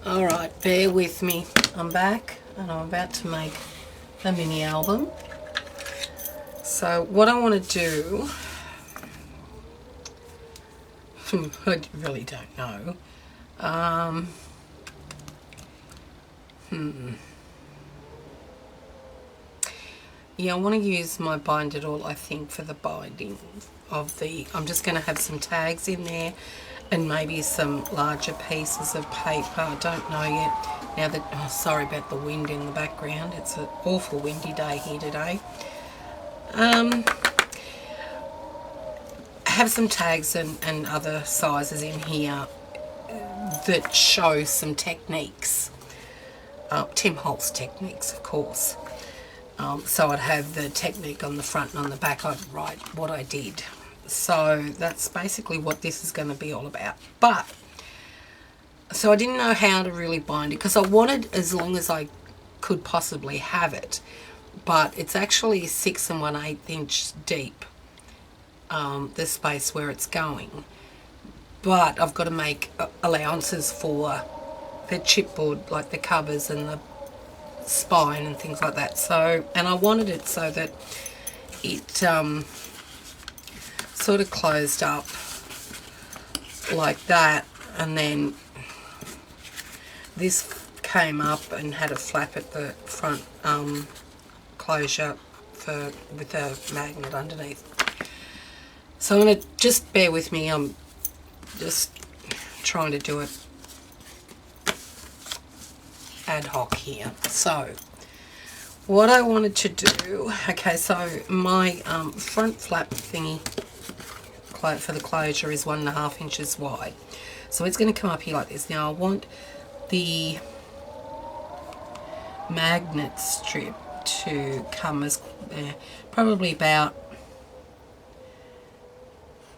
Alright, bear with me. I'm back and I'm about to make a mini album. So what I want to do, I really don't know. Yeah, I want to use my binder tool, I think, for the binding of the... I'm just going to have some tags in there and maybe some larger pieces of paper. I don't know yet. Now that... Oh, sorry about the wind in the background. It's an awful windy day here today. Have some tags and other sizes in here that show some techniques. Tim Holtz techniques, of course. So I'd have the technique on the front and on the back. I'd write what I did. So that's basically what this is going to be all about. But, so I didn't know how to really bind it because I wanted as long as I could possibly have it. But it's actually 6 1/8 inch deep, the space where it's going. But I've got to make allowances for the chipboard, like the covers and the spine and things like that. So, and I wanted it so that it sort of closed up like that, and then this came up and had a flap at the front closure with a magnet underneath. So I'm going to just bear with me. I'm just trying to do it ad hoc here. So what I wanted to do, okay, so my front flap thingy for the closure is 1.5 inches wide. So it's going to come up here like this. Now I want the magnet strip to come as probably about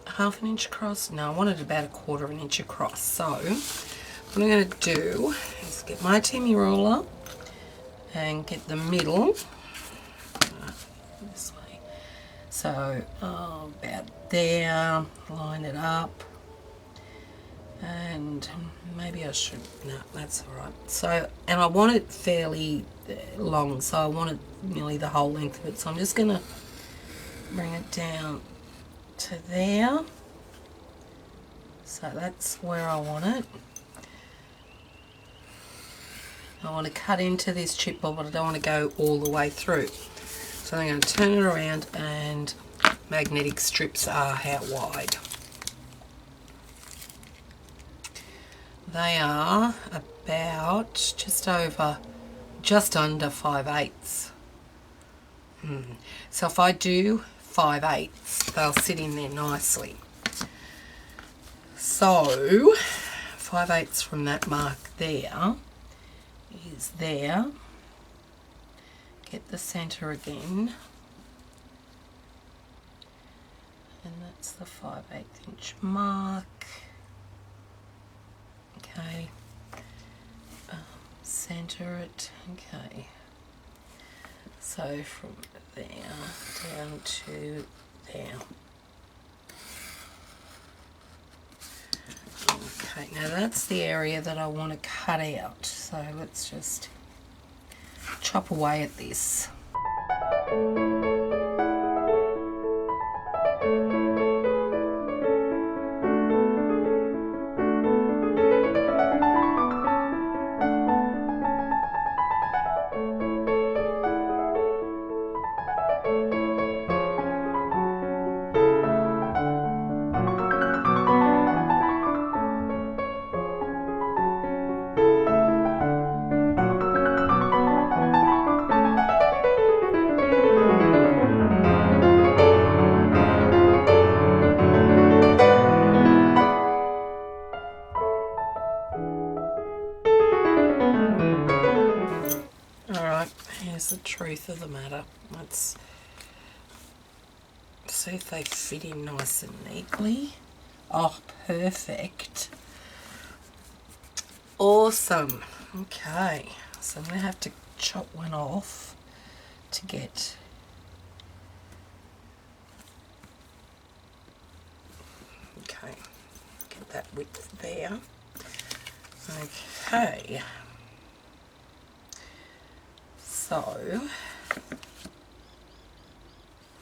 1/2 inch across. No, I want it about 1/4 inch across. So what I'm going to do is get my Timmy ruler and get the middle this way. So about there, line it up, and maybe I should, no, that's all right. So, and I want it fairly long, so I want it nearly the whole length of it. So I'm just going to bring it down to there. So that's where I want it. I want to cut into this chipboard, but I don't want to go all the way through. So I'm going to turn it around, and magnetic strips are how wide? They are about just under 5/8. So if I do 5/8, they'll sit in there nicely. So 5/8 from that mark there is there. Get the center again, and that's the 5/8 inch mark. Okay, center it. Okay, so from there down to there. Okay, now that's the area that I want to cut out. So let's just chop away at this. The truth of the matter. Let's see if they fit in nice and neatly. Oh, perfect. Awesome. Okay, so I'm going to have to chop one off to get that width there. Okay. So,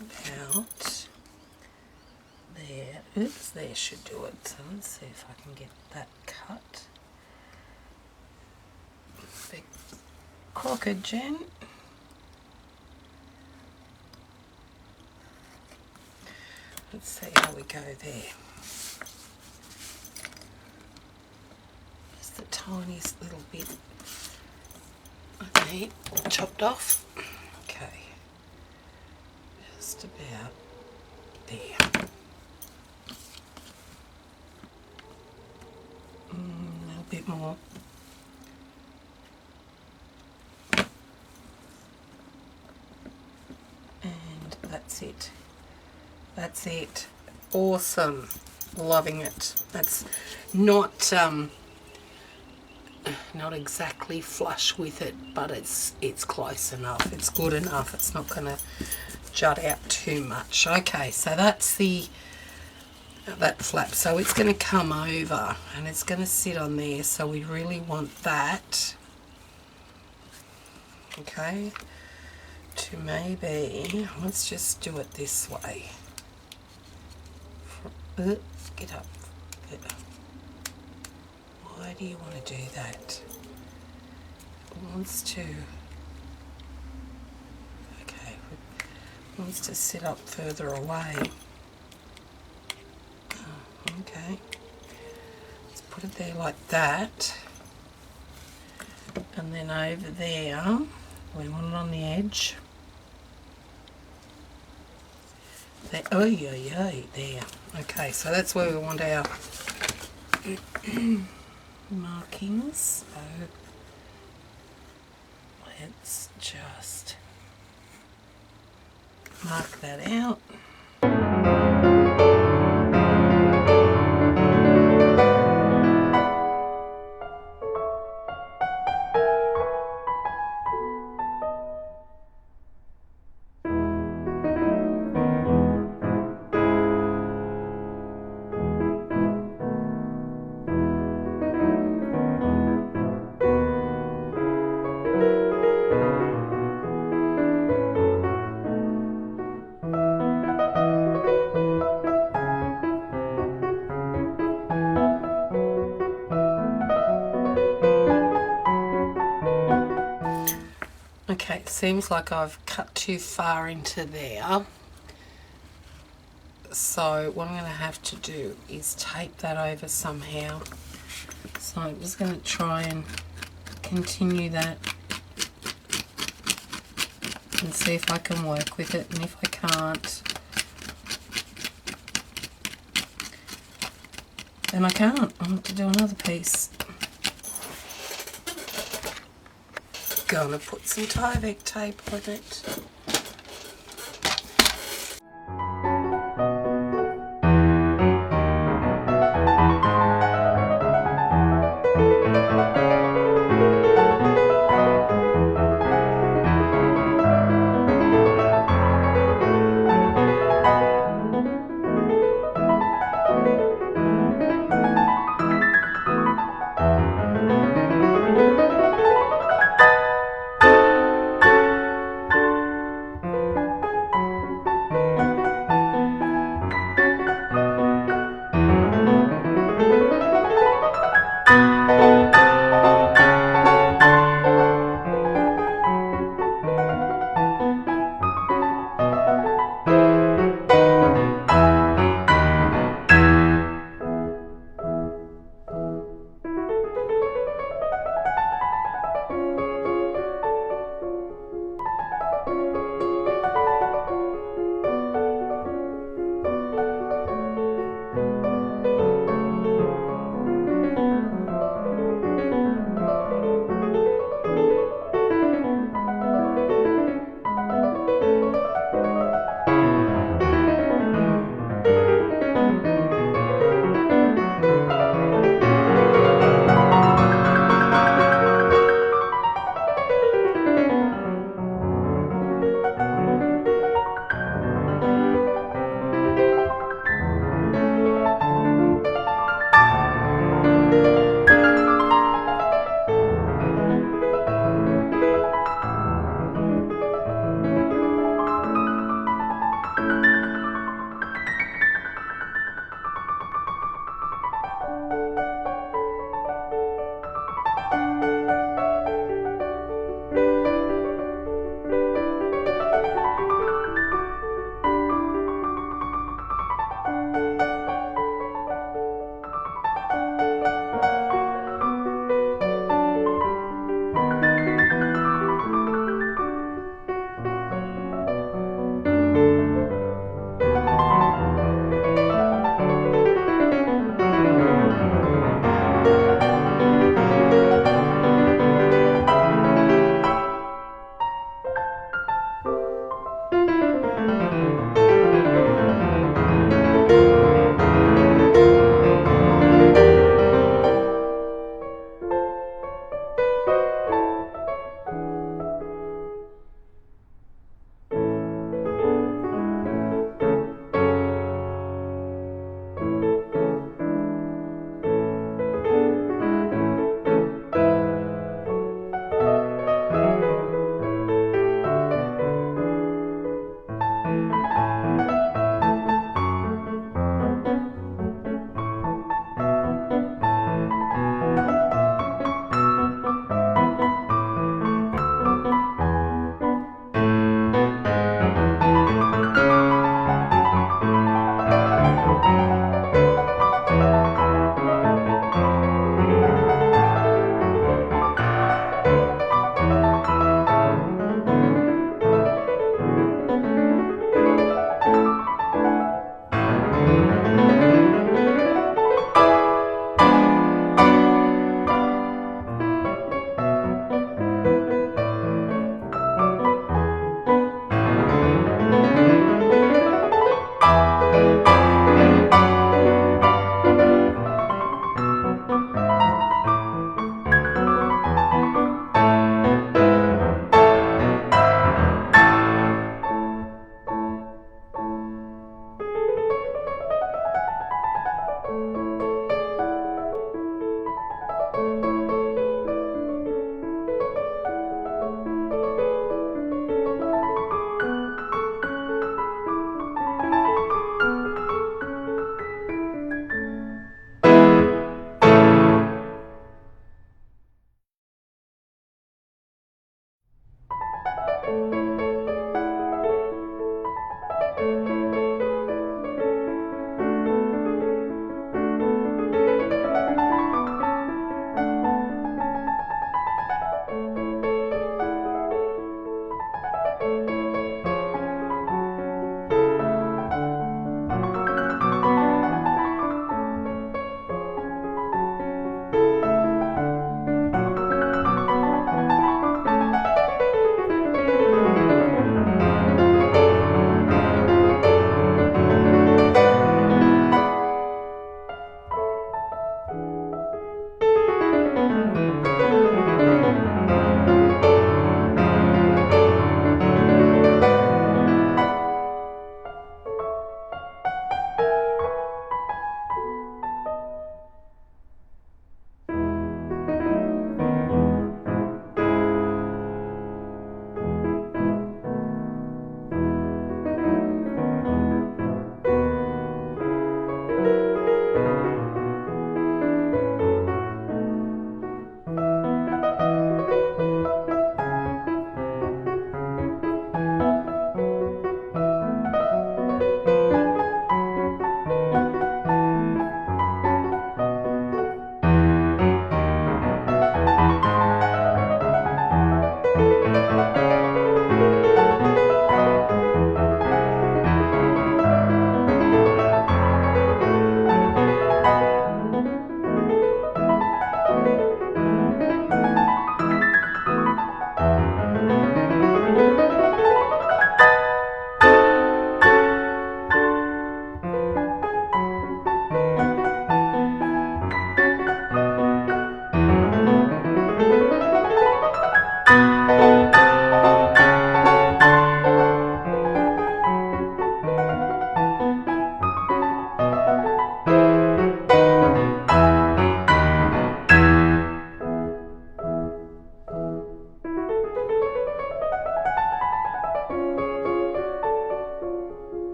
about there. Oops, there should do it. So let's see if I can get that cut. Big crooked, Jen. Let's see how we go there. Just the tiniest little bit I need chopped off. Okay, just about there. A little bit more. And that's it. That's it. Awesome. Loving it. That's not exactly flush with it, but it's close enough. It's good enough. It's not going to jut out too much. Okay, so that's that flap. So it's going to come over and it's going to sit on there. So we really want that. Okay. To maybe, let's just do it this way. Get up. Why do you want to do that? It wants to, okay, it wants to sit up further away. Oh, okay. Let's put it there like that. And then over there, we want it on the edge. There, oh yeah, there. Okay, so that's where we want our markings. So let's just mark that out. Okay, it seems like I've cut too far into there. So what I'm going to have to do is tape that over somehow. So I'm just going to try and continue that and see if I can work with it, and if I can't, then I can't. I'll have to do another piece. Gonna put some Tyvek tape on it.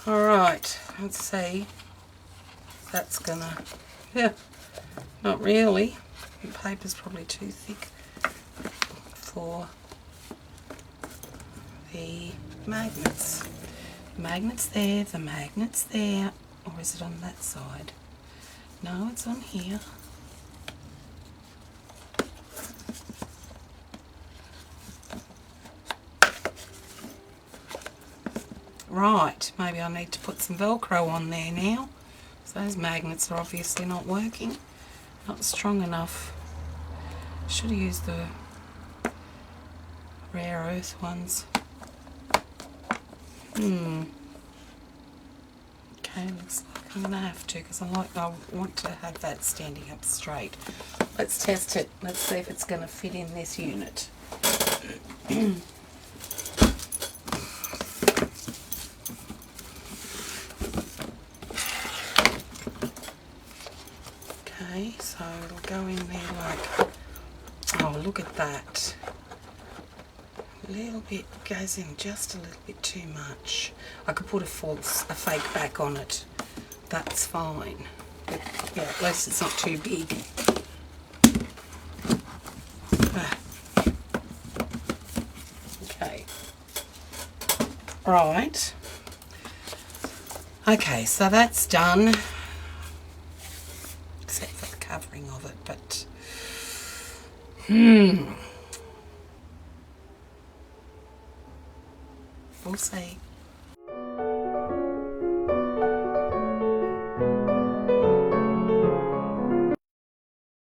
Alright, let's see. That's gonna, yeah, not really. The paper's probably too thick for the magnets. The magnet's there, the magnet's there. Or is it on that side? No, it's on here. Right, maybe I need to put some Velcro on there now. So those magnets are obviously not working, not strong enough. Should have used the rare earth ones. Okay, looks like I'm going to have to, because I want to have that standing up straight. Let's test it. Let's see if it's going to fit in this unit. Okay, so it'll go in there like, oh, look at that. A little bit goes in just a little bit too much. I could put a fake back on it. That's fine. But yeah, at least it's not too big. Okay. Right. Okay, so that's done. Except for the covering of it, but we'll see.